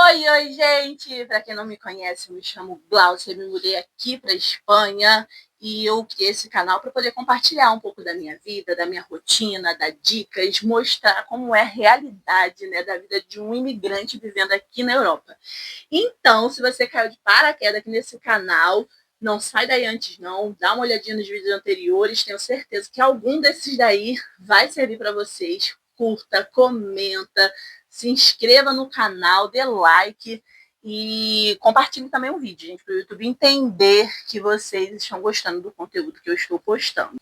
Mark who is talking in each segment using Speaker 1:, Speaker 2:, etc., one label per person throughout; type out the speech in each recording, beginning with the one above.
Speaker 1: Oi, gente! Para quem não me conhece, eu me chamo Glaucia, eu me mudei aqui para Espanha e eu criei esse canal para poder compartilhar um pouco da minha vida, da minha rotina, dar dicas, mostrar como é a realidade, né, da vida de um imigrante vivendo aqui na Europa. Então, se você caiu de paraquedas aqui nesse canal, não sai daí antes não, dá uma olhadinha nos vídeos anteriores, tenho certeza que algum desses daí vai servir para vocês. Curta, comenta, se inscreva no canal, dê like e compartilhe também o vídeo, gente, para o YouTube entender que vocês estão gostando do conteúdo que eu estou postando.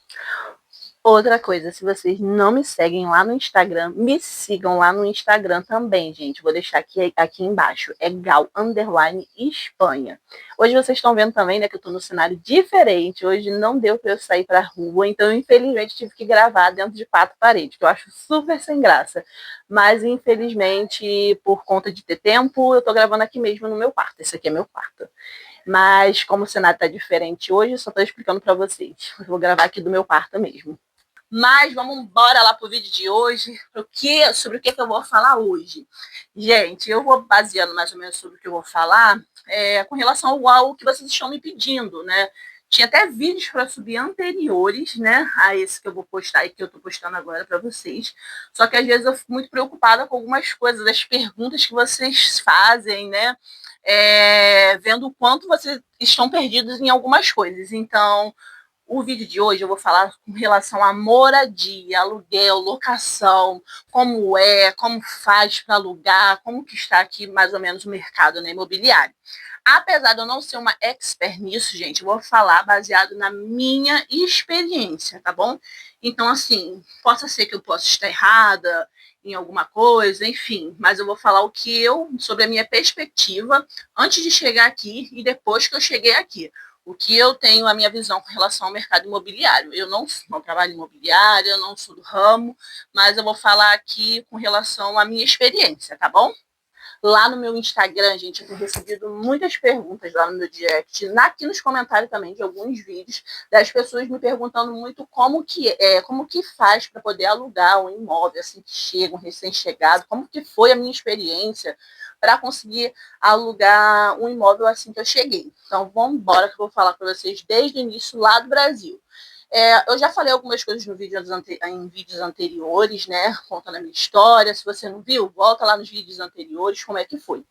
Speaker 1: Outra coisa, se vocês não me seguem lá no Instagram, me sigam lá no Instagram também, gente. Vou deixar aqui embaixo. É Gal_Espanha. Hoje vocês estão vendo também, né, que eu tô num cenário diferente. Hoje não deu para eu sair pra rua, então infelizmente tive que gravar dentro de 4 paredes, que eu acho super sem graça. Mas infelizmente, por conta de ter tempo, eu tô gravando aqui mesmo no meu quarto. Esse aqui é meu quarto. Mas como o cenário tá diferente hoje, só tô explicando para vocês. Eu vou gravar aqui do meu quarto mesmo. Mas vamos embora lá pro vídeo de hoje, sobre o que eu vou falar hoje. Gente, eu vou baseando mais ou menos sobre o que eu vou falar com relação ao que vocês estão me pedindo, né? Tinha até vídeos para subir anteriores, né, a esse que eu vou postar e que eu tô postando agora para vocês. Só que às vezes eu fico muito preocupada com algumas coisas, as perguntas que vocês fazem, né? Vendo o quanto vocês estão perdidos em algumas coisas. Então, o vídeo de hoje eu vou falar com relação à moradia, aluguel, locação, como faz para alugar, como que está aqui mais ou menos o mercado, né, imobiliário. Apesar de eu não ser uma expert nisso, gente, eu vou falar baseado na minha experiência, tá bom? Então, assim, possa ser que eu possa estar errada em alguma coisa, enfim, mas eu vou falar sobre a minha perspectiva antes de chegar aqui e depois que eu cheguei aqui. O que eu tenho, a minha visão com relação ao mercado imobiliário. Eu não trabalho em imobiliário, eu não sou do ramo, mas eu vou falar aqui com relação à minha experiência, tá bom? Lá no meu Instagram, gente, eu tenho recebido muitas perguntas lá no meu direct, aqui nos comentários também de alguns vídeos, das pessoas me perguntando muito como que faz para poder alugar um imóvel assim que chega, um recém-chegado, como que foi a minha experiência para conseguir alugar um imóvel assim que eu cheguei. Então, vamos embora que eu vou falar para vocês desde o início lá do Brasil. Eu já falei algumas coisas em vídeos anteriores, né? Contando a minha história. Se você não viu, volta lá nos vídeos anteriores, como é que foi.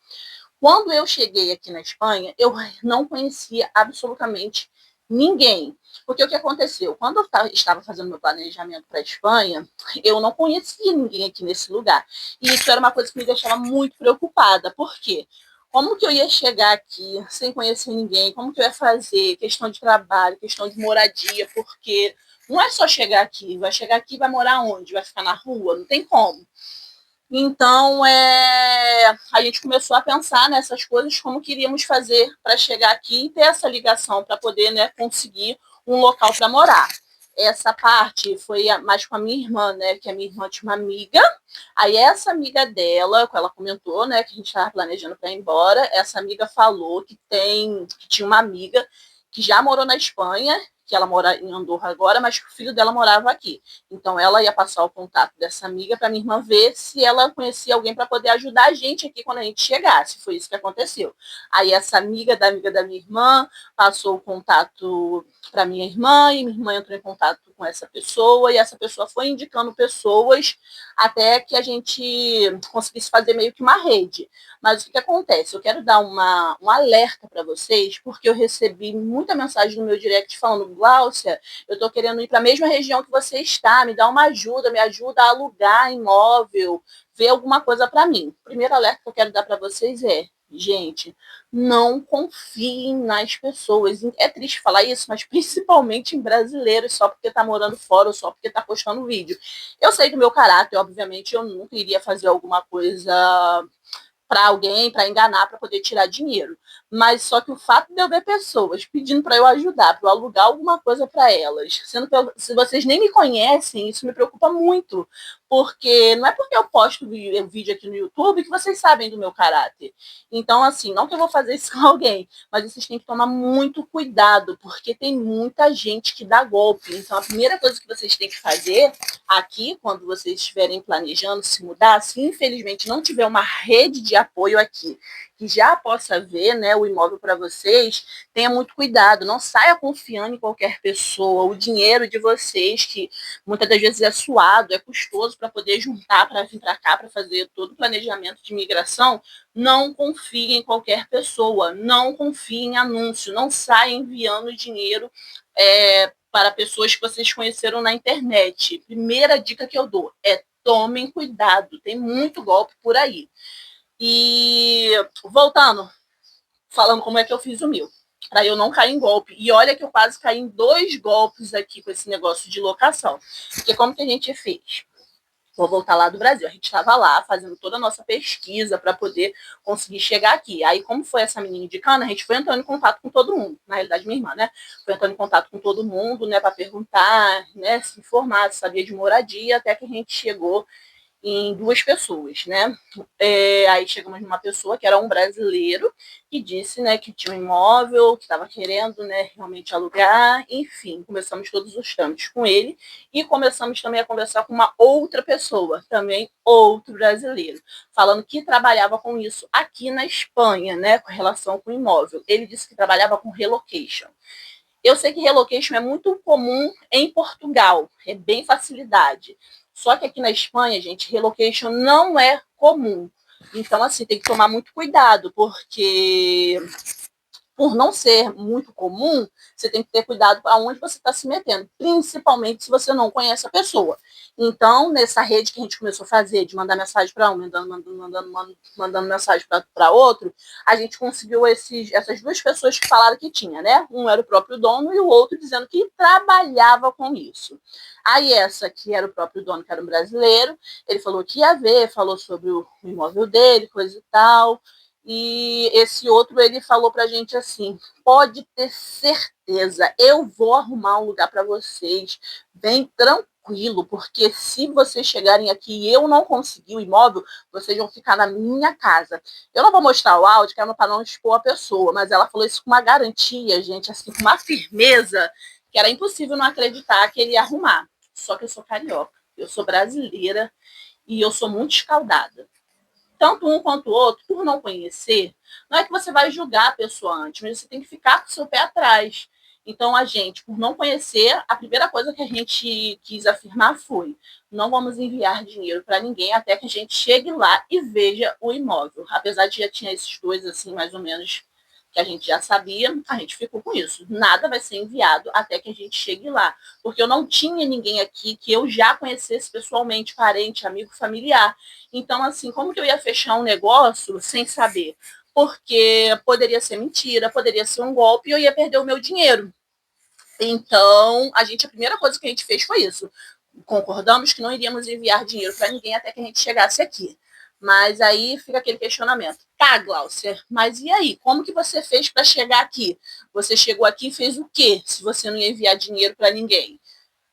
Speaker 1: Quando eu cheguei aqui na Espanha, eu não conhecia absolutamente ninguém. Porque o que aconteceu? Quando eu estava fazendo meu planejamento para a Espanha, eu não conhecia ninguém aqui nesse lugar. E isso era uma coisa que me deixava muito preocupada. Por quê? Como que eu ia chegar aqui sem conhecer ninguém? Como que eu ia fazer? Questão de trabalho, questão de moradia, porque não é só chegar aqui. Vai chegar aqui e vai morar onde? Vai ficar na rua? Não tem como. Então, a gente começou a pensar nessas coisas, como queríamos fazer para chegar aqui e ter essa ligação para poder, né, conseguir um local para morar. Essa parte foi mais com a minha irmã, né, que a minha irmã tinha uma amiga, aí essa amiga dela, ela comentou, né, que a gente estava planejando para ir embora, essa amiga falou que tinha uma amiga que já morou na Espanha, que ela mora em Andorra agora, mas que o filho dela morava aqui. Então, ela ia passar o contato dessa amiga para minha irmã ver se ela conhecia alguém para poder ajudar a gente aqui quando a gente chegasse. Foi isso que aconteceu. Aí, essa amiga da minha irmã passou o contato para minha irmã e minha irmã entrou em contato com essa pessoa e essa pessoa foi indicando pessoas até que a gente conseguisse fazer meio que uma rede. Mas o que acontece? Eu quero dar um alerta para vocês, porque eu recebi muita mensagem no meu direct falando: Glaucia, eu estou querendo ir para a mesma região que você está, me dá uma ajuda, me ajuda a alugar imóvel, ver alguma coisa para mim. O primeiro alerta que eu quero dar para vocês gente, não confiem nas pessoas. É triste falar isso, mas principalmente em brasileiros, só porque está morando fora ou só porque está postando vídeo. Eu sei do meu caráter, obviamente, eu nunca iria fazer alguma coisa para alguém, para enganar, para poder tirar dinheiro. Mas só que o fato de eu ver pessoas pedindo para eu ajudar, para eu alugar alguma coisa para elas, sendo que se vocês nem me conhecem, isso me preocupa muito, porque não é porque eu posto vídeo aqui no YouTube que vocês sabem do meu caráter. Então, assim, não que eu vou fazer isso com alguém, mas vocês têm que tomar muito cuidado, porque tem muita gente que dá golpe. Então, a primeira coisa que vocês têm que fazer aqui, quando vocês estiverem planejando se mudar, se infelizmente não tiver uma rede de apoio aqui, que já possa ver, né, o imóvel para vocês, tenha muito cuidado, não saia confiando em qualquer pessoa. O dinheiro de vocês, que muitas das vezes é suado, é custoso para poder juntar, para vir para cá, para fazer todo o planejamento de imigração, não confie em qualquer pessoa, não confie em anúncio, não saia enviando dinheiro para pessoas que vocês conheceram na internet. Primeira dica que eu dou é tomem cuidado, tem muito golpe por aí. E voltando, falando como é que eu fiz o meu, para eu não cair em golpe. E olha que eu quase caí em 2 golpes aqui com esse negócio de locação. Porque como que a gente fez? Vou voltar lá do Brasil. A gente estava lá fazendo toda a nossa pesquisa para poder conseguir chegar aqui. Aí, como foi essa menina indicando, a gente foi entrando em contato com todo mundo. Na realidade, minha irmã, né? Foi entrando em contato com todo mundo, né? Para perguntar, né? Se informar, se sabia de moradia, até que a gente chegou em 2 pessoas, né? Aí chegamos numa pessoa que era um brasileiro que disse, né, que tinha um imóvel, que estava querendo, né, realmente alugar, enfim, começamos todos os trâmites com ele e começamos também a conversar com uma outra pessoa, também outro brasileiro, falando que trabalhava com isso aqui na Espanha, né, com relação com o imóvel. Ele disse que trabalhava com relocation. Eu sei que relocation é muito comum em Portugal, é bem facilidade. Só que aqui na Espanha, gente, relocation não é comum. Então, assim, tem que tomar muito cuidado, porque por não ser muito comum, você tem que ter cuidado para onde você está se metendo, principalmente se você não conhece a pessoa. Então, nessa rede que a gente começou a fazer, de mandar mensagem para um, mandando mensagem para outro, a gente conseguiu essas 2 pessoas que falaram que tinha, né? Um era o próprio dono e o outro dizendo que trabalhava com isso. Aí essa que era o próprio dono, que era um brasileiro, ele falou que ia ver, falou sobre o imóvel dele, coisa e tal. E esse outro, ele falou pra gente assim, pode ter certeza, eu vou arrumar um lugar para vocês, bem tranquilo, porque se vocês chegarem aqui e eu não conseguir o imóvel, vocês vão ficar na minha casa. Eu não vou mostrar o áudio, que é para não expor a pessoa, mas ela falou isso com uma garantia, gente, assim, com uma firmeza, que era impossível não acreditar que ele ia arrumar. Só que eu sou carioca, eu sou brasileira e eu sou muito escaldada. Tanto um quanto o outro, por não conhecer, não é que você vai julgar a pessoa antes, mas você tem que ficar com o seu pé atrás. Então, a gente, por não conhecer, a primeira coisa que a gente quis afirmar foi: não vamos enviar dinheiro para ninguém até que a gente chegue lá e veja o imóvel. Apesar de já tinha esses 2, assim, mais ou menos, que a gente já sabia, a gente ficou com isso. Nada vai ser enviado até que a gente chegue lá. Porque eu não tinha ninguém aqui que eu já conhecesse pessoalmente, parente, amigo, familiar. Então, assim, como que eu ia fechar um negócio sem saber? Porque poderia ser mentira, poderia ser um golpe e eu ia perder o meu dinheiro. Então, a primeira coisa que a gente fez foi isso. Concordamos que não iríamos enviar dinheiro para ninguém até que a gente chegasse aqui. Mas aí fica aquele questionamento. Tá, Glaucia, mas e aí? Como que você fez para chegar aqui? Você chegou aqui e fez o quê? Se você não ia enviar dinheiro para ninguém?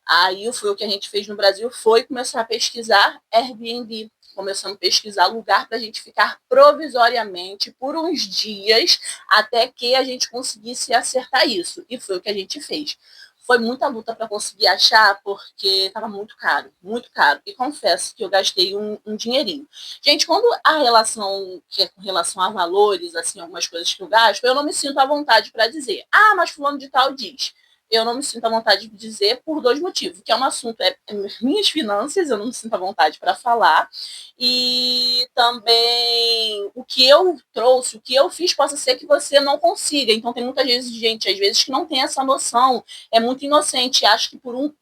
Speaker 1: Aí foi o que a gente fez no Brasil, foi começar a pesquisar Airbnb. Começamos a pesquisar lugar para a gente ficar provisoriamente por uns dias até que a gente conseguisse acertar isso. E foi o que a gente fez. Foi muita luta para conseguir achar, porque estava muito caro, muito caro. E confesso que eu gastei um dinheirinho. Gente, quando a relação, que é com relação a valores, assim, algumas coisas que eu gasto, eu não me sinto à vontade para dizer. Ah, mas fulano de tal diz. Eu não me sinto à vontade de dizer por 2 motivos, que é um assunto, minhas finanças, eu não me sinto à vontade para falar, e também o que eu trouxe, o que eu fiz, possa ser que você não consiga. Então tem muitas vezes gente, às vezes, que não tem essa noção, é muito inocente, acha que por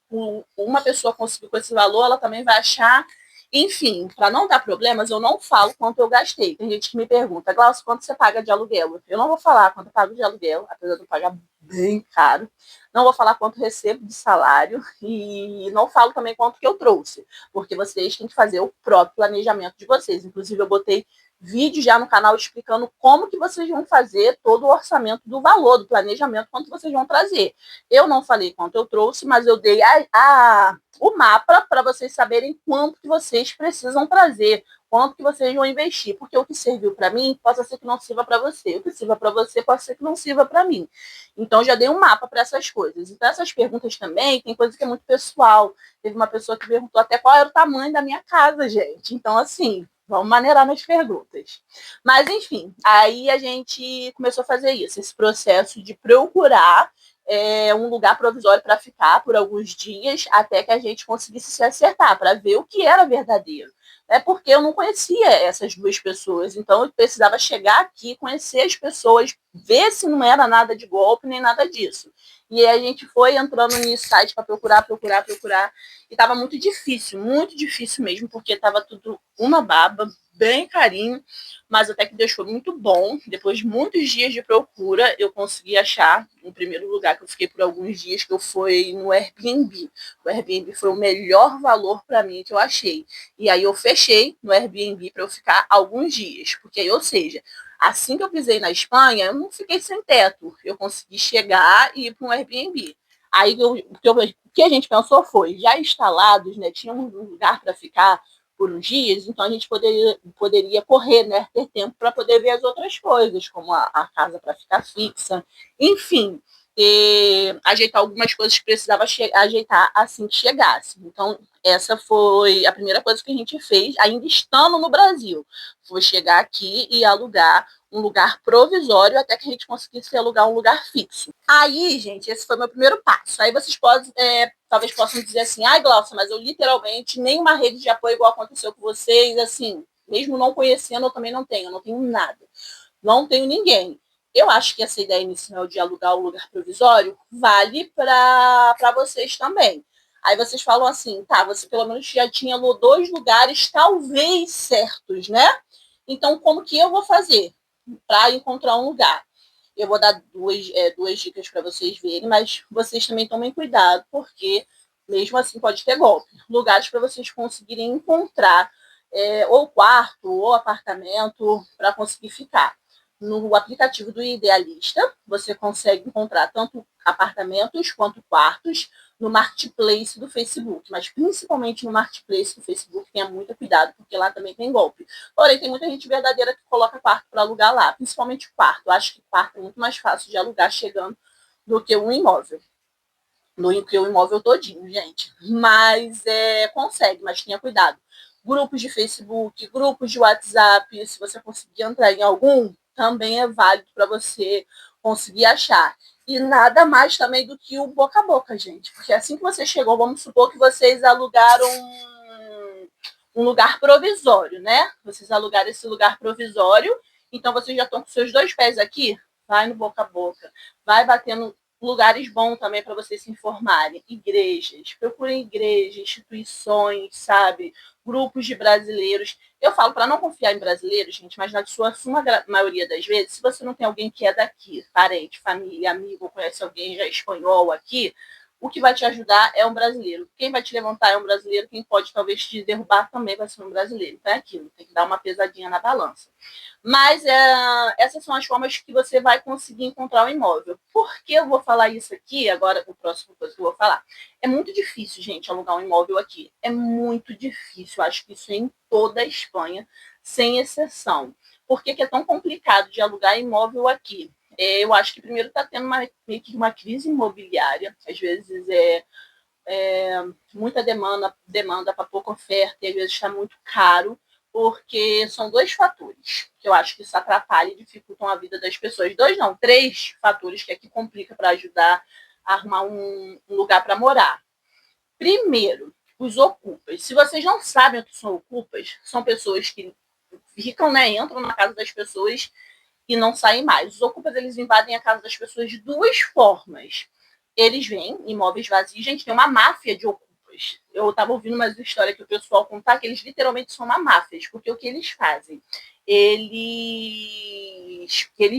Speaker 1: uma pessoa conseguir com esse valor, ela também vai achar. Enfim, para não dar problemas, eu não falo quanto eu gastei. Tem gente que me pergunta, Glaucio, quanto você paga de aluguel? Eu não vou falar quanto eu pago de aluguel, apesar de eu pagar bem caro. Não vou falar quanto recebo de salário e não falo também quanto que eu trouxe, porque vocês têm que fazer o próprio planejamento de vocês. Inclusive, eu botei vídeo já no canal explicando como que vocês vão fazer todo o orçamento do valor, do planejamento, quanto vocês vão trazer. Eu não falei quanto eu trouxe, mas eu dei o mapa para vocês saberem quanto que vocês precisam trazer, quanto que vocês vão investir, porque o que serviu para mim pode ser que não sirva para você, o que sirva para você pode ser que não sirva para mim. Então, já dei um mapa para essas coisas. Então, essas perguntas também, tem coisa que é muito pessoal. Teve uma pessoa que perguntou até qual era o tamanho da minha casa, gente. Então, assim, vamos maneirar nas perguntas. Mas, enfim, aí a gente começou a fazer isso, esse processo de procurar um lugar provisório para ficar por alguns dias, até que a gente conseguisse se acertar, para ver o que era verdadeiro. É porque eu não conhecia essas duas pessoas, então eu precisava chegar aqui, conhecer as pessoas, ver se não era nada de golpe nem nada disso. E aí a gente foi entrando nesse site para procurar, e estava muito difícil mesmo, porque estava tudo uma baba, bem carinho, mas até que deixou muito bom. Depois de muitos dias de procura, eu consegui achar no primeiro lugar que eu fiquei por alguns dias, que eu fui no Airbnb. O Airbnb foi o melhor valor para mim que eu achei. E aí eu fechei no Airbnb para eu ficar alguns dias, porque aí, ou seja, assim que eu pisei na Espanha, eu não fiquei sem teto. Eu consegui chegar e ir para um Airbnb. Aí o que a gente pensou foi, já instalados, né, tinha um lugar para ficar por uns dias, então a gente poderia correr, né, ter tempo para poder ver as outras coisas, como a casa para ficar fixa, enfim, ajeitar algumas coisas que precisava ajeitar assim que chegasse. Então, essa foi a primeira coisa que a gente fez, ainda estando no Brasil, foi chegar aqui e alugar um lugar provisório até que a gente conseguisse alugar um lugar fixo. Aí, gente, esse foi meu primeiro passo. Aí vocês talvez possam dizer assim, ai, Glaucia, mas eu literalmente nenhuma rede de apoio igual aconteceu com vocês, assim, mesmo não conhecendo, eu também não tenho nada. Não tenho ninguém. Eu acho que essa ideia inicial de alugar o lugar provisório vale para vocês também. Aí vocês falam assim, tá, você pelo menos já tinha 2 lugares talvez certos, né? Então, como que eu vou fazer para encontrar um lugar? Eu vou dar duas dicas para vocês verem, mas vocês também tomem cuidado, porque mesmo assim pode ter golpe. Lugares para vocês conseguirem encontrar ou quarto ou apartamento para conseguir ficar. No aplicativo do Idealista, você consegue encontrar tanto apartamentos quanto quartos no marketplace do Facebook, mas principalmente no marketplace do Facebook, tenha muito cuidado, porque lá também tem golpe. Porém, tem muita gente verdadeira que coloca quarto para alugar lá, principalmente quarto. Eu acho que quarto é muito mais fácil de alugar chegando do que um imóvel. Do que o imóvel todinho, gente. Mas consegue, mas tenha cuidado. Grupos de Facebook, grupos de WhatsApp, se você conseguir entrar em algum, também é válido para você conseguir achar. E nada mais também do que o boca a boca, gente. Porque assim que você chegou, vamos supor que vocês alugaram um lugar provisório, né? Vocês alugaram esse lugar provisório, então vocês já estão com seus 2 pés aqui, vai no boca a boca, vai batendo lugares bons também para vocês se informarem, igrejas, procurem igrejas, instituições, sabe? Grupos de brasileiros. Eu falo para não confiar em brasileiros, gente, mas na sua maioria das vezes, se você não tem alguém que é daqui, parente, família, amigo, ou conhece alguém já espanhol aqui, o que vai te ajudar é um brasileiro. Quem vai te levantar é um brasileiro, quem pode talvez te derrubar também vai ser um brasileiro. Então é aquilo, tem que dar uma pesadinha na balança. Mas essas são as formas que você vai conseguir encontrar um imóvel. Por que eu vou falar isso aqui? Agora, o próximo coisa que eu vou falar. É muito difícil, gente, alugar um imóvel aqui. É muito difícil. Acho que isso é em toda a Espanha, sem exceção. Por que é tão complicado de alugar imóvel aqui? Eu acho que primeiro está tendo meio que uma crise imobiliária. Às vezes muita demanda para pouca oferta, e às vezes está muito caro, porque são 2 fatores que eu acho que isso atrapalha e dificultam a vida das pessoas. 2 não, 3 fatores que aqui complica para ajudar a arrumar um lugar para morar. Primeiro, os ocupas. Se vocês não sabem o que são ocupas, são pessoas que ficam, né, entram na casa das pessoas e não saem mais. Os ocupas, eles invadem a casa das pessoas de 2 formas. Eles vêm imóveis vazios. Gente, tem uma máfia de ocupas. Eu estava ouvindo uma história que o pessoal contar que eles literalmente são uma máfia, porque o que eles fazem? Eles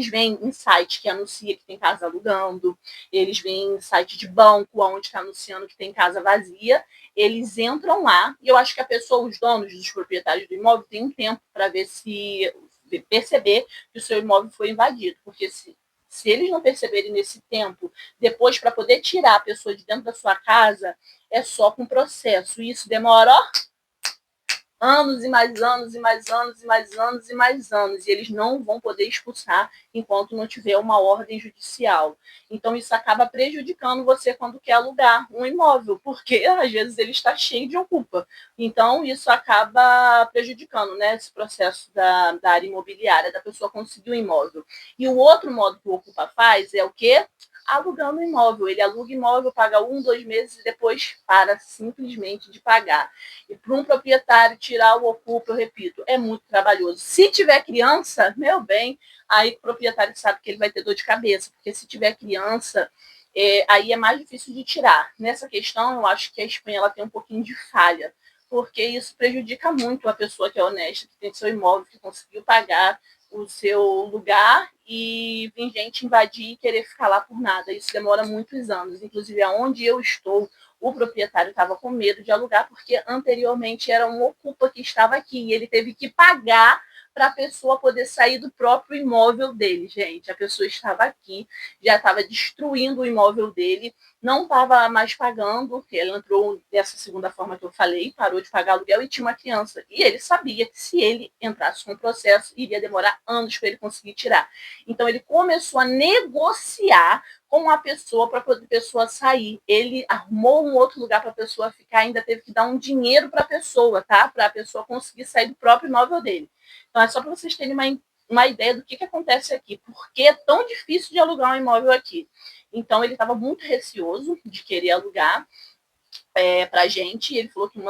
Speaker 1: vêm em site que anuncia que tem casa alugando, eles vêm em site de banco onde está anunciando que tem casa vazia, eles entram lá e eu acho que a pessoa, os donos, os proprietários do imóvel, têm um tempo para ver se perceber que o seu imóvel foi invadido, porque se eles não perceberem nesse tempo, depois para poder tirar a pessoa de dentro da sua casa, é só com processo. E isso demora, ó, anos e mais anos e mais anos e mais anos e mais anos, e eles não vão poder expulsar enquanto não tiver uma ordem judicial. Então isso acaba prejudicando você quando quer alugar um imóvel, porque às vezes ele está cheio de ocupa. Então isso acaba prejudicando, né, esse processo da área imobiliária, da pessoa conseguir um imóvel. E o outro modo que o ocupa faz é o quê? Alugando o imóvel. Ele aluga imóvel, paga 1, 2 meses e depois para simplesmente de pagar. E para um proprietário tirar o ocupa, eu repito, é muito trabalhoso. Se tiver criança, meu bem, aí o proprietário sabe que ele vai ter dor de cabeça, porque se tiver criança, aí é mais difícil de tirar. Nessa questão, eu acho que a Espanha ela tem um pouquinho de falha, porque isso prejudica muito a pessoa que é honesta, que tem seu imóvel, que conseguiu pagar o seu lugar e vem gente invadir e querer ficar lá por nada. Isso demora muitos anos. Inclusive, aonde eu estou, o proprietário estava com medo de alugar, porque anteriormente era um ocupa que estava aqui e ele teve que pagar para a pessoa poder sair do próprio imóvel dele, gente. A pessoa estava aqui, já estava destruindo o imóvel dele, não estava mais pagando, ele entrou dessa segunda forma que eu falei, parou de pagar aluguel e tinha uma criança. E ele sabia que se ele entrasse com o processo, iria demorar anos para ele conseguir tirar. Então ele começou a negociar com a pessoa para poder a pessoa sair. Ele arrumou um outro lugar para a pessoa ficar, ainda teve que dar um dinheiro para a pessoa, tá? Para a pessoa conseguir sair do próprio imóvel dele. Então é só para vocês terem uma ideia do que acontece aqui, por que é tão difícil de alugar um imóvel aqui. Então ele estava muito receoso de querer alugar para a gente. Ele falou que um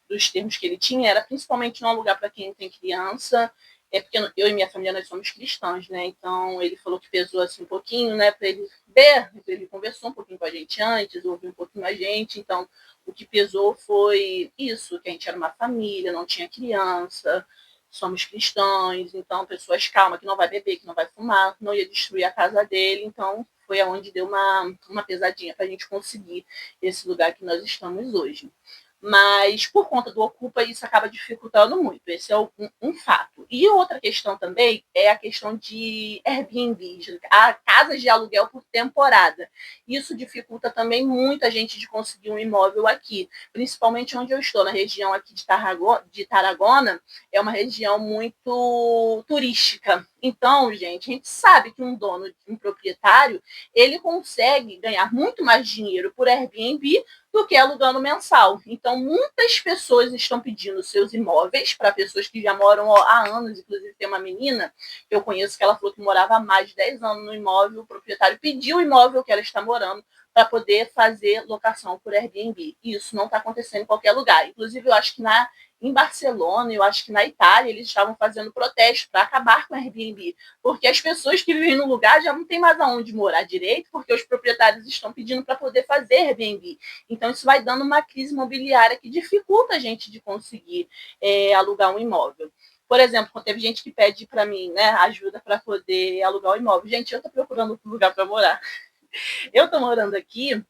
Speaker 1: dos termos que ele tinha era principalmente não alugar para quem tem criança, porque eu e minha família nós somos cristãos, né? Então ele falou que pesou assim um pouquinho, né? Para ele ver, ele conversou um pouquinho com a gente antes, ouviu um pouquinho a gente. Então o que pesou foi isso, que a gente era uma família, não tinha criança, somos cristãos, então pessoas calmas, que não vai beber, que não vai fumar, não ia destruir a casa dele. Então foi aonde deu uma pesadinha para a gente conseguir esse lugar que nós estamos hoje. Mas por conta do ocupa, isso acaba dificultando muito. Esse é um fato. E outra questão também é a questão de Airbnb, casas de aluguel por temporada. Isso dificulta também muito a gente de conseguir um imóvel aqui, principalmente onde eu estou, na região aqui de Tarragona, é uma região muito turística. Então, gente, a gente sabe que um dono, um proprietário, ele consegue ganhar muito mais dinheiro por Airbnb do que alugando mensal. Então, muitas pessoas estão pedindo seus imóveis para pessoas que já moram há anos. Inclusive, tem uma menina que eu conheço que ela falou que morava há mais de 10 anos no imóvel. O proprietário pediu o imóvel que ela está morando para poder fazer locação por Airbnb. E isso não está acontecendo em qualquer lugar. Inclusive, eu acho que em Barcelona, eu acho que na Itália, eles estavam fazendo protesto para acabar com o Airbnb, porque as pessoas que vivem no lugar já não tem mais aonde morar direito, porque os proprietários estão pedindo para poder fazer Airbnb. Então, isso vai dando uma crise imobiliária que dificulta a gente de conseguir alugar um imóvel. Por exemplo, quando teve gente que pede para mim, né, ajuda para poder alugar um imóvel. Gente, eu estou procurando um lugar para morar. Eu estou morando aqui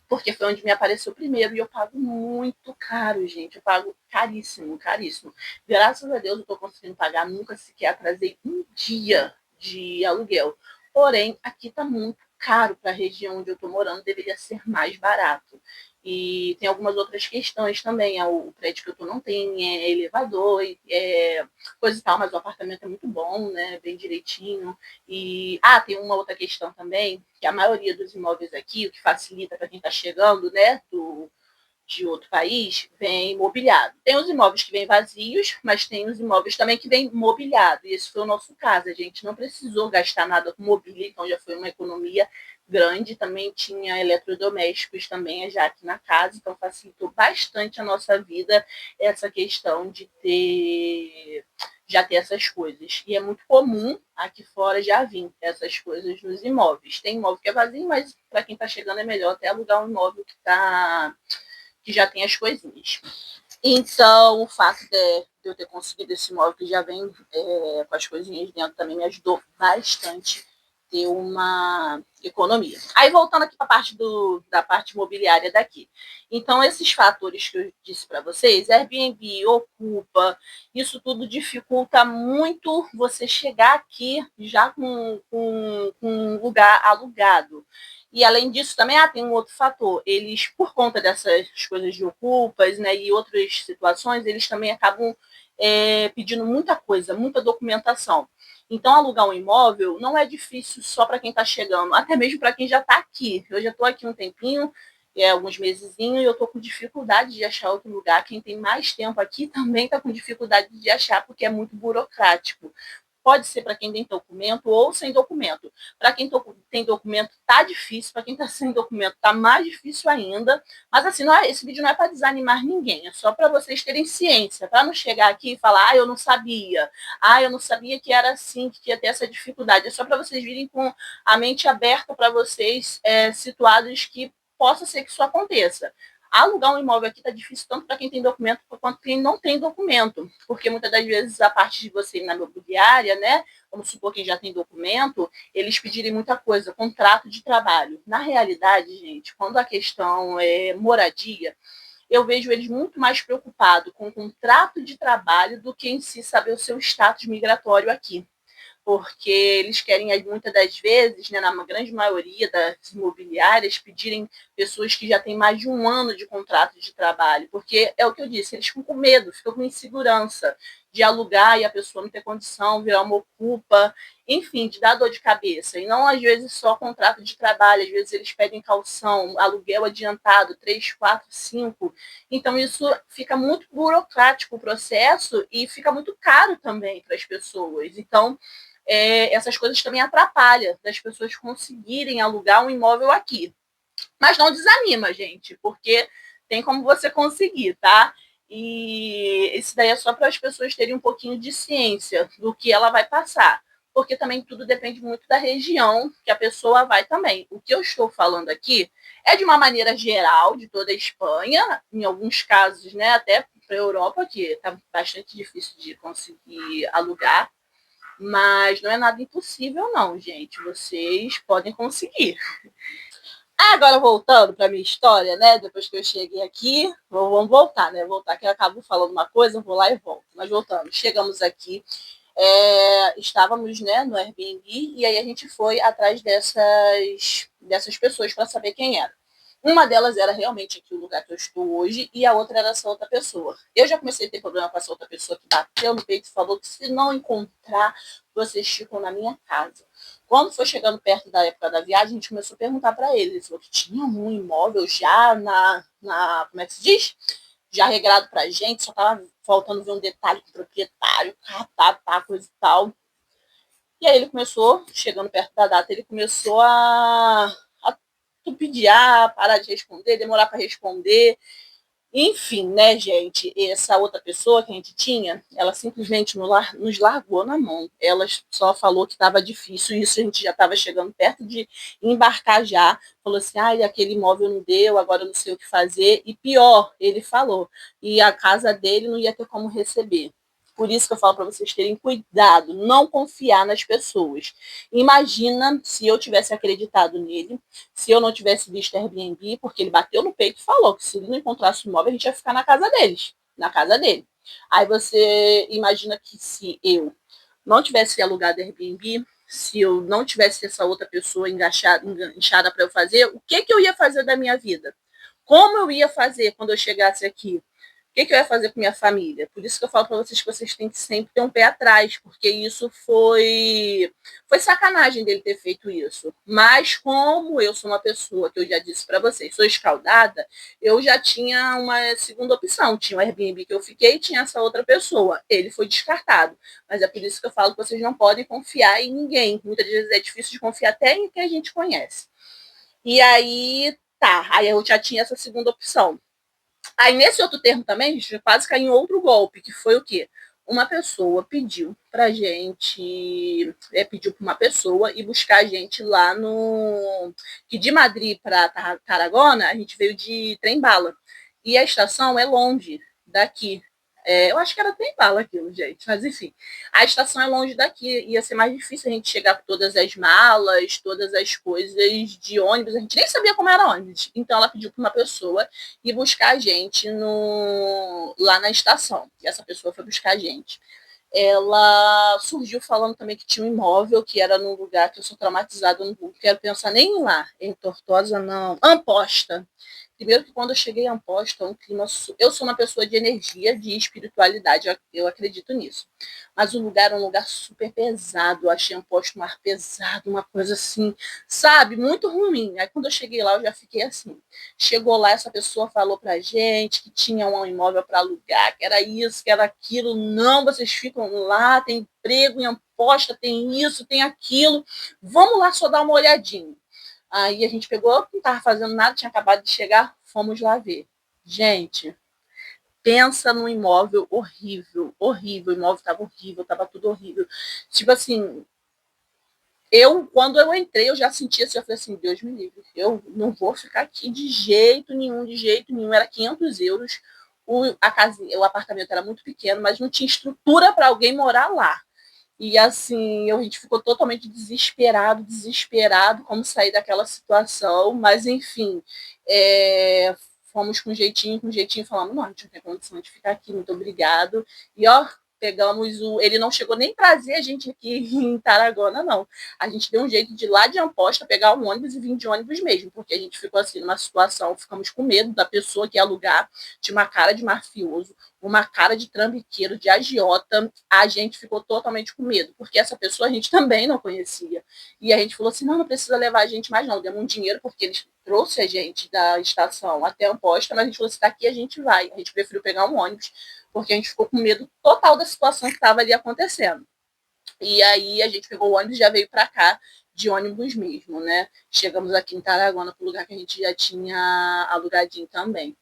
Speaker 1: porque foi onde me apareceu primeiro e eu pago muito caro, gente. Eu pago caríssimo, caríssimo. Graças a Deus eu estou conseguindo pagar, nunca sequer atrasei um dia de aluguel. Porém, aqui está muito caro para a região onde eu estou morando, deveria ser mais barato. E tem algumas outras questões também. O prédio que eu estou não tem elevador, coisa e tal, mas o apartamento é muito bom, né? Bem direitinho. E tem uma outra questão também, que a maioria dos imóveis aqui, o que facilita para quem está chegando, né, de outro país, vem mobiliado. Tem os imóveis que vêm vazios, mas tem os imóveis também que vêm mobiliado. E esse foi o nosso caso. A gente não precisou gastar nada com mobília, então já foi uma economia grande. Também tinha eletrodomésticos também já aqui na casa, então facilitou bastante a nossa vida essa questão de já ter essas coisas. E é muito comum aqui fora já vir essas coisas nos imóveis. Tem imóvel que é vazio, mas para quem está chegando é melhor até alugar um imóvel que já tem as coisinhas. Então, o fato de eu ter conseguido esse imóvel que já vem com as coisinhas dentro também me ajudou bastante ter uma economia. Aí, voltando aqui para a parte da parte imobiliária daqui. Então, esses fatores que eu disse para vocês, Airbnb, Ocupa, isso tudo dificulta muito você chegar aqui já com um lugar alugado. E além disso também tem um outro fator. Eles, por conta dessas coisas de ocupas, né, e outras situações, eles também acabam pedindo muita coisa, muita documentação. Então, alugar um imóvel não é difícil só para quem está chegando, até mesmo para quem já está aqui. Eu já estou aqui um tempinho, alguns mesezinhos, e eu estou com dificuldade de achar outro lugar. Quem tem mais tempo aqui também está com dificuldade de achar, porque é muito burocrático. Pode ser para quem tem documento ou sem documento. Para quem tem documento, tá difícil. Para quem está sem documento, tá mais difícil ainda. Mas assim, esse vídeo não é para desanimar ninguém. É só para vocês terem ciência. Para não chegar aqui e falar, eu não sabia. Eu não sabia que era assim, que ia ter essa dificuldade. É só para vocês virem com a mente aberta para vocês, situados que possa ser que isso aconteça. Alugar um imóvel aqui está difícil tanto para quem tem documento quanto quem não tem documento, porque muitas das vezes a parte de você ir na imobiliária, né, vamos supor quem já tem documento, eles pedirem muita coisa, contrato de trabalho. Na realidade, gente, quando a questão é moradia, eu vejo eles muito mais preocupados com o contrato de trabalho do que em si saber o seu status migratório aqui, porque eles querem, muitas das vezes, né, na grande maioria das imobiliárias, pedirem pessoas que já têm mais de um ano de contrato de trabalho, porque é o que eu disse, eles ficam com medo, ficam com insegurança de alugar e a pessoa não ter condição, virar uma ocupa, enfim, de dar dor de cabeça. E não, às vezes, só contrato de trabalho, às vezes eles pedem calção, aluguel adiantado, 3, 4, 5. Então, isso fica muito burocrático o processo e fica muito caro também para as pessoas. Então, essas coisas também atrapalham das pessoas conseguirem alugar um imóvel aqui. Mas não desanima, gente, porque tem como você conseguir, tá? E isso daí é só para as pessoas terem um pouquinho de ciência do que ela vai passar. Porque também tudo depende muito da região que a pessoa vai também. O que eu estou falando aqui é de uma maneira geral, de toda a Espanha, em alguns casos, né, até para a Europa, que está bastante difícil de conseguir alugar. Mas não é nada impossível, não, gente. Vocês podem conseguir. Agora, voltando para minha história, né? Depois que eu cheguei aqui, vamos voltar, né? Voltar, que eu acabo falando uma coisa, vou lá e volto. Mas voltando, chegamos aqui, estávamos, né, no Airbnb, e aí a gente foi atrás dessas pessoas para saber quem era. Uma delas era realmente aqui o lugar que eu estou hoje, e a outra era essa outra pessoa. Eu já comecei a ter problema com essa outra pessoa que bateu no peito e falou que se não encontrar, vocês ficam na minha casa. Quando foi chegando perto da época da viagem, a gente começou a perguntar para ele. Ele falou que tinha um imóvel já como é que se diz? Já regrado para a gente, só estava faltando ver um detalhe com o proprietário, coisa e tal. E aí ele começou, chegando perto da data, ele começou a tupidiar, parar de responder, demorar para responder. Enfim, né, gente, essa outra pessoa que a gente tinha, ela simplesmente nos largou na mão. Ela só falou que estava difícil, isso a gente já estava chegando perto de embarcar já. Falou assim, aquele imóvel não deu, agora eu não sei o que fazer. E pior, ele falou, e a casa dele não ia ter como receber. Por isso que eu falo para vocês terem cuidado, não confiar nas pessoas. Imagina se eu tivesse acreditado nele, se eu não tivesse visto Airbnb, porque ele bateu no peito e falou que se ele não encontrasse o imóvel, a gente ia ficar na casa deles, na casa dele. Aí você imagina que se eu não tivesse alugado Airbnb, se eu não tivesse essa outra pessoa enganchada para eu fazer, o que eu ia fazer da minha vida? Como eu ia fazer quando eu chegasse aqui? O que eu ia fazer com minha família? Por isso que eu falo para vocês que vocês têm que sempre ter um pé atrás, porque isso foi sacanagem dele ter feito isso. Mas como eu sou uma pessoa que eu já disse para vocês, sou escaldada, eu já tinha uma segunda opção. Tinha o Airbnb que eu fiquei e tinha essa outra pessoa. Ele foi descartado. Mas é por isso que eu falo que vocês não podem confiar em ninguém. Muitas vezes é difícil de confiar até em quem a gente conhece. E aí, tá. Aí eu já tinha essa segunda opção. Aí, nesse outro termo também, a gente quase caiu em outro golpe, que foi o quê? Uma pessoa pediu pra gente, pediu para uma pessoa ir buscar a gente lá no... Que de Madrid para Tarragona, a gente veio de trem-bala. E a estação é longe daqui. Eu acho que era trem bala aquilo, gente. Mas enfim, a estação é longe daqui. Ia ser mais difícil a gente chegar com todas as malas, todas as coisas de ônibus. A gente nem sabia como era ônibus. Então ela pediu para uma pessoa ir buscar a gente lá na estação. E essa pessoa foi buscar a gente. Ela surgiu falando também que tinha um imóvel que era num lugar que eu sou traumatizada, eu não quero pensar nem em lá, em Tortosa, não. Amposta. Primeiro que quando eu cheguei em Amposta, um clima. Eu sou uma pessoa de energia, de espiritualidade, eu acredito nisso. Mas o lugar é um lugar super pesado. Eu achei Amposta um ar pesado, uma coisa assim, sabe? Muito ruim. Aí quando eu cheguei lá, eu já fiquei assim. Chegou lá, essa pessoa falou pra gente que tinha um imóvel para alugar, que era isso, que era aquilo. Não, vocês ficam lá, tem emprego em Amposta, tem isso, tem aquilo. Vamos lá só dar uma olhadinha. Aí a gente pegou, não estava fazendo nada, tinha acabado de chegar, fomos lá ver. Gente, pensa num imóvel horrível, horrível. O imóvel estava horrível, estava tudo horrível. Tipo assim, quando eu entrei, eu já sentia assim, eu falei assim, Deus me livre, eu não vou ficar aqui de jeito nenhum, de jeito nenhum. Era 500 euros, o apartamento era muito pequeno, mas não tinha estrutura para alguém morar lá. E assim, a gente ficou totalmente desesperado como sair daquela situação, mas enfim, fomos com jeitinho, falando, não, a gente não tem condição de ficar aqui, muito obrigado. E ó, pegamos ele não chegou nem trazer a gente aqui em Tarragona, não. A gente deu um jeito de ir lá de Amposta, pegar um ônibus e vir de ônibus mesmo, porque a gente ficou assim numa situação, ficamos com medo da pessoa que ia alugar, tinha uma cara de mafioso, uma cara de trambiqueiro, de agiota. A gente ficou totalmente com medo, porque essa pessoa a gente também não conhecia. E a gente falou assim, não precisa levar a gente mais não, demos um dinheiro, porque eles trouxe a gente da estação até a Amposta, mas a gente falou assim, daqui a gente vai. A gente preferiu pegar um ônibus, porque a gente ficou com medo total da situação que estava ali acontecendo. E aí a gente pegou o ônibus e já veio para cá, de ônibus mesmo, né? Chegamos aqui em Tarragona, para o lugar que a gente já tinha alugadinho também.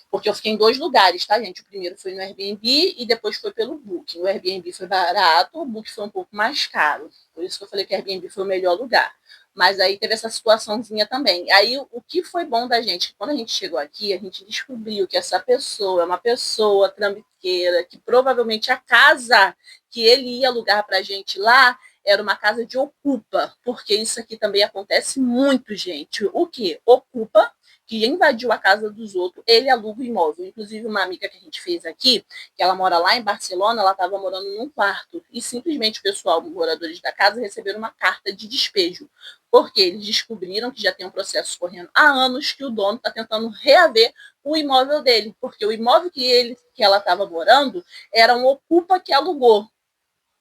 Speaker 1: Porque eu fiquei em 2 lugares, tá, gente? O primeiro foi no Airbnb e depois foi pelo Booking. O Airbnb foi barato, o Booking foi um pouco mais caro. Por isso que eu falei que o Airbnb foi o melhor lugar. Mas aí teve essa situaçãozinha também. Aí o que foi bom da gente, quando a gente chegou aqui, a gente descobriu que essa pessoa é uma pessoa trambiqueira, que provavelmente a casa que ele ia alugar pra gente lá era uma casa de ocupa, porque isso aqui também acontece muito, gente. O que? Ocupa que invadiu a casa dos outros, ele aluga o imóvel. Inclusive, uma amiga que a gente fez aqui, que ela mora lá em Barcelona, ela estava morando num quarto. E simplesmente o pessoal, os moradores da casa, receberam uma carta de despejo. Porque eles descobriram que já tem um processo correndo há anos que o dono está tentando reaver o imóvel dele. Porque o imóvel que ela estava morando era um ocupa que alugou.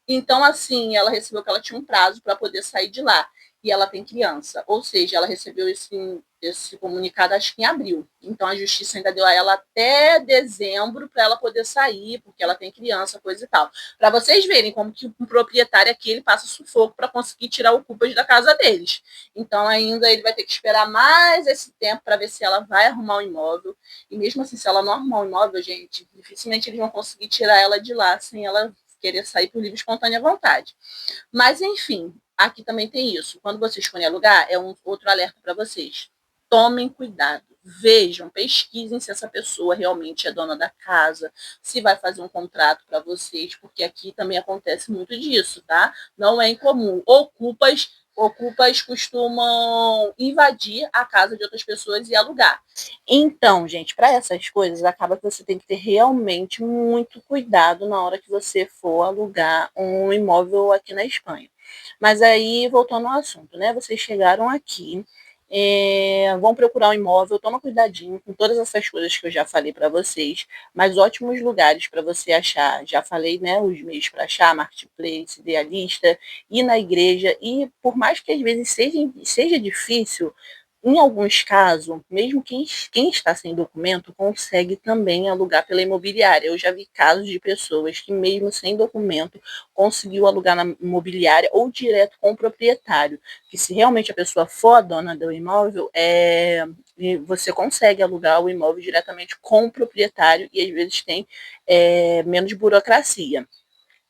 Speaker 1: Então, assim, ela recebeu que ela tinha um prazo para poder sair de lá. E ela tem criança. Ou seja, ela recebeu esse comunicado, acho que em abril. Então, a justiça ainda deu a ela até dezembro para ela poder sair, porque ela tem criança, coisa e tal. Para vocês verem como que um proprietário aqui ele passa sufoco para conseguir tirar o culpas da casa deles. Então, ainda ele vai ter que esperar mais esse tempo para ver se ela vai arrumar o imóvel. E mesmo assim, se ela não arrumar o imóvel, gente, dificilmente eles vão conseguir tirar ela de lá sem ela querer sair por livre e espontânea vontade. Mas, enfim, aqui também tem isso. Quando vocês forem alugar, é um outro alerta para vocês. Tomem cuidado. Vejam, pesquisem se essa pessoa realmente é dona da casa, se vai fazer um contrato para vocês, porque aqui também acontece muito disso, tá? Não é incomum. Ocupas costumam invadir a casa de outras pessoas e alugar. Então, gente, para essas coisas, acaba que você tem que ter realmente muito cuidado na hora que você for alugar um imóvel aqui na Espanha. Mas aí, voltando ao assunto, né? Vocês chegaram aqui, vão procurar um imóvel, toma cuidadinho com todas essas coisas que eu já falei para vocês, mas ótimos lugares para você achar. Já falei, né, os meios para achar, Marketplace, Idealista, ir na igreja, e por mais que às vezes seja difícil, em alguns casos, mesmo quem está sem documento consegue também alugar pela imobiliária. Eu já vi casos de pessoas que, mesmo sem documento, conseguiu alugar na imobiliária ou direto com o proprietário. Que se realmente a pessoa for a dona do imóvel, você consegue alugar o imóvel diretamente com o proprietário e às vezes tem menos burocracia.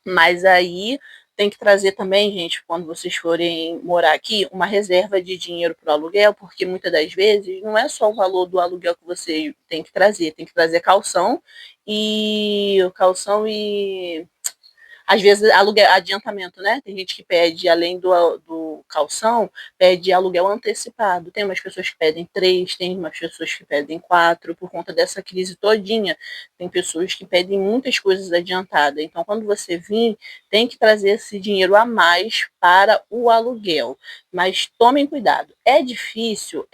Speaker 1: Mas aí tem que trazer também, gente, quando vocês forem morar aqui, uma reserva de dinheiro para o aluguel, porque muitas das vezes não é só o valor do aluguel que você tem que trazer calção e às vezes aluguel, adiantamento, né? Tem gente que pede, além do calção, pede aluguel antecipado. Tem umas pessoas que pedem 3, tem umas pessoas que pedem 4, por conta dessa crise todinha. Tem pessoas que pedem muitas coisas adiantadas. Então, quando você vir, tem que trazer esse dinheiro a mais para o aluguel. Mas tomem cuidado. É difícil,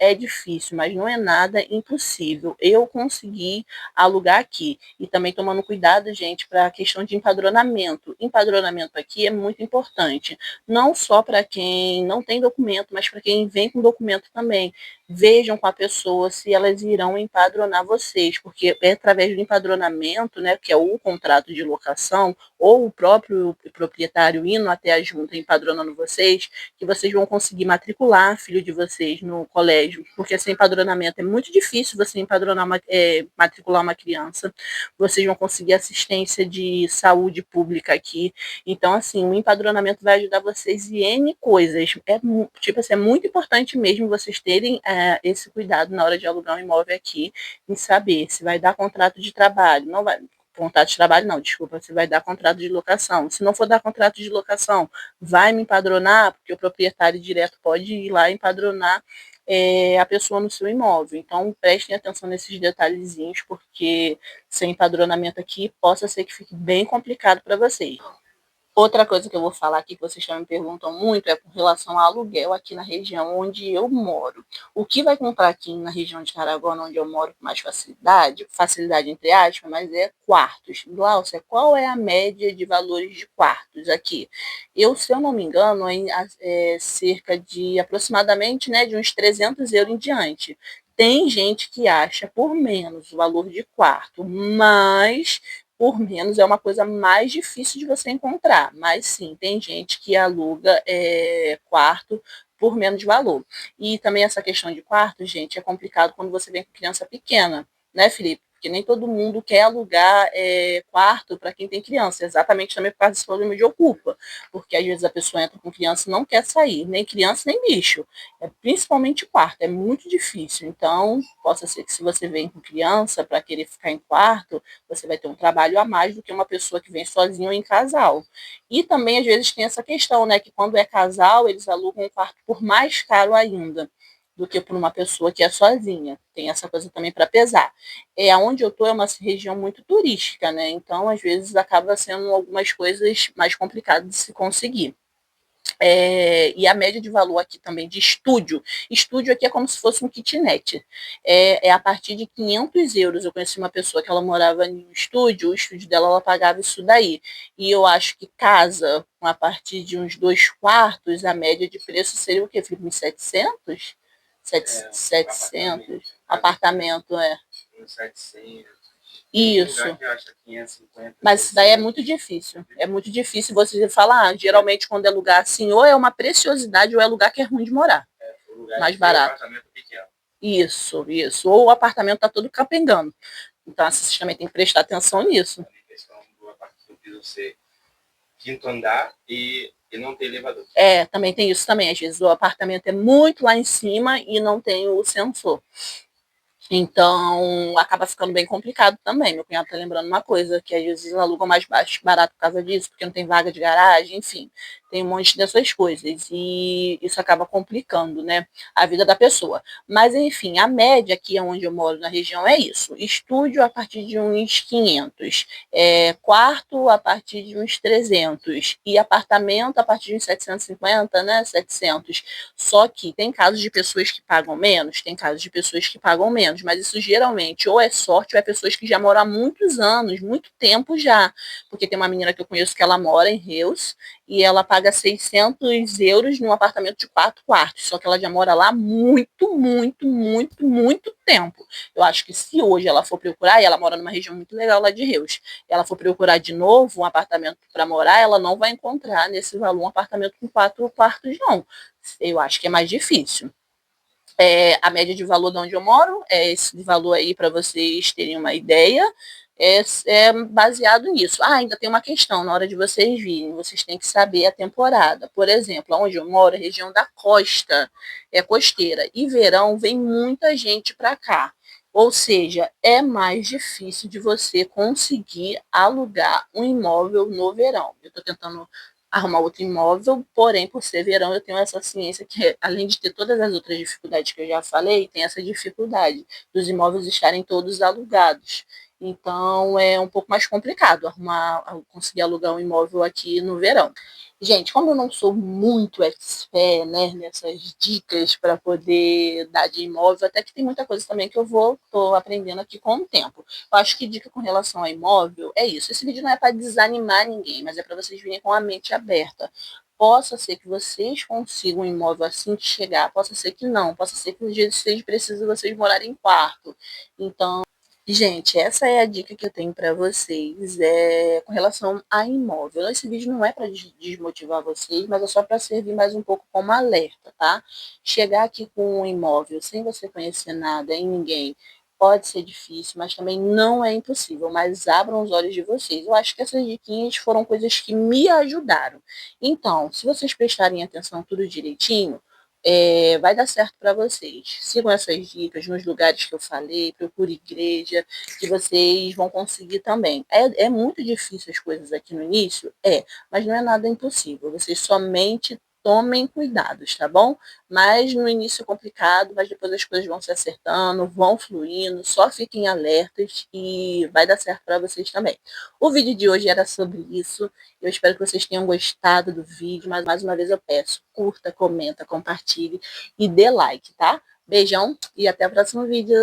Speaker 1: mas não é nada impossível. Eu consegui alugar aqui. E também tomando cuidado, gente, para a questão de empadronamento. Empadronamento aqui é muito importante, não só para quem não tem documento, mas para quem vem com documento também. Vejam com a pessoa se elas irão empadronar vocês, porque é através do empadronamento, né, que é o contrato de locação, ou o próprio proprietário indo até a junta empadronando vocês, que vocês vão conseguir matricular filho de vocês no colégio, porque sem empadronamento é muito difícil você matricular uma criança. Vocês vão conseguir assistência de saúde pública aqui. Então, assim, o empadronamento vai ajudar vocês em N coisas. Tipo assim, é muito importante mesmo vocês terem esse cuidado na hora de alugar um imóvel aqui, em saber se vai dar contrato de trabalho, não vai. Contrato de trabalho, não, desculpa, você vai dar contrato de locação. Se não for dar contrato de locação, vai me empadronar, porque o proprietário direto pode ir lá empadronar a pessoa no seu imóvel. Então, prestem atenção nesses detalhezinhos, porque sem empadronamento aqui, possa ser que fique bem complicado para vocês. Outra coisa que eu vou falar aqui, que vocês também me perguntam muito, é com relação ao aluguel aqui na região onde eu moro. O que vai comprar aqui na região de Caraguá, onde eu moro com mais facilidade, facilidade entre aspas, mas é quartos. Glaucia, qual é a média de valores de quartos aqui? Se eu não me engano, é cerca de aproximadamente, né, de uns 300 euros em diante. Tem gente que acha por menos o valor de quarto, mas por menos é uma coisa mais difícil de você encontrar. Mas sim, tem gente que aluga quarto por menos valor. E também essa questão de quarto, gente, é complicado quando você vem com criança pequena, né, Felipe? Porque nem todo mundo quer alugar quarto para quem tem criança, exatamente também por causa desse problema de ocupa, porque às vezes a pessoa entra com criança e não quer sair, nem criança nem bicho, principalmente quarto, é muito difícil. Então, possa ser que se você vem com criança para querer ficar em quarto, você vai ter um trabalho a mais do que uma pessoa que vem sozinha ou em casal. E também, às vezes, tem essa questão, né, que quando é casal, eles alugam um quarto por mais caro ainda do que por uma pessoa que é sozinha. Tem essa coisa também para pesar. Onde eu estou é uma região muito turística, né? Então, às vezes, acaba sendo algumas coisas mais complicadas de se conseguir. E a média de valor aqui também de estúdio. Estúdio aqui é como se fosse um kitnet. A partir de 500 euros. Eu conheci uma pessoa que ela morava no estúdio, o estúdio dela ela pagava isso daí. E eu acho que casa, a partir de uns 2 quartos, a média de preço seria o quê, Felipe? Uns 700? 700? Apartamento, Uns 700. Isso. Mas isso daí é muito difícil. É muito difícil você falar. Geralmente, quando é lugar assim, ou é uma preciosidade, ou é lugar que é ruim de morar. Mais barato. Isso, isso. Ou o apartamento está todo capengando. Então, vocês também tem que prestar atenção nisso. A questão do apartamento ser quinto andar e não ter elevador. Também tem isso também. Às vezes o apartamento é muito lá em cima e não tem o sensor. Então, acaba ficando bem complicado também. Meu cunhado está lembrando uma coisa, que às vezes alugam mais barato por causa disso, porque não tem vaga de garagem, enfim, tem um monte dessas coisas. E isso acaba complicando, né, a vida da pessoa. Mas, enfim, a média aqui onde eu moro na região é isso. Estúdio a partir de uns 500, quarto a partir de uns 300 e apartamento a partir de uns 750, né, 700. Só que tem casos de pessoas que pagam menos, tem casos de pessoas que pagam menos, mas isso geralmente ou é sorte ou é pessoas que já moram há muitos anos, muito tempo já. Porque tem uma menina que eu conheço que ela mora em Reus e ela paga 600 euros num apartamento de 4 quartos, só que ela já mora lá muito, muito, muito, muito tempo. Eu acho que se hoje ela for procurar, e ela mora numa região muito legal lá de Reus, ela for procurar de novo um apartamento para morar, ela não vai encontrar nesse valor um apartamento com 4 quartos, não. Eu acho que é mais difícil. A média de valor de onde eu moro é esse valor aí para vocês terem uma ideia. é baseado nisso. Ah, ainda tem uma questão, na hora de vocês virem, vocês têm que saber a temporada. Por exemplo, onde eu moro, a região da costa, é costeira, e verão vem muita gente para cá. Ou seja, é mais difícil de você conseguir alugar um imóvel no verão. Eu estou tentando arrumar outro imóvel, porém, por ser verão, eu tenho essa ciência que, além de ter todas as outras dificuldades que eu já falei, tem essa dificuldade dos imóveis estarem todos alugados. Então é um pouco mais complicado conseguir alugar um imóvel aqui no verão. Gente, como eu não sou muito expert, né, nessas dicas para poder dar de imóvel, até que tem muita coisa também que tô aprendendo aqui com o tempo. Eu acho que dica com relação a imóvel é isso. Esse vídeo não é para desanimar ninguém, mas é para vocês virem com a mente aberta. Possa ser que vocês consigam um imóvel assim que chegar, possa ser que não, possa ser que um dia seja preciso vocês morarem em quarto. Então, gente, essa é a dica que eu tenho para vocês com relação a imóvel. Esse vídeo não é para desmotivar vocês, mas é só para servir mais um pouco como alerta, tá? Chegar aqui com um imóvel sem você conhecer nada em ninguém pode ser difícil, mas também não é impossível. Mas abram os olhos de vocês. Eu acho que essas diquinhas foram coisas que me ajudaram. Então, se vocês prestarem atenção tudo direitinho, vai dar certo para vocês. Sigam essas dicas nos lugares que eu falei, procure igreja, que vocês vão conseguir também. É muito difícil as coisas aqui no início? Mas não é nada impossível. Vocês somente tomem cuidados, tá bom? Mas no início é complicado, mas depois as coisas vão se acertando, vão fluindo, só fiquem alertas e vai dar certo para vocês também. O vídeo de hoje era sobre isso. Eu espero que vocês tenham gostado do vídeo, mas mais uma vez eu peço, curta, comenta, compartilhe e dê like, tá? Beijão e até o próximo vídeo.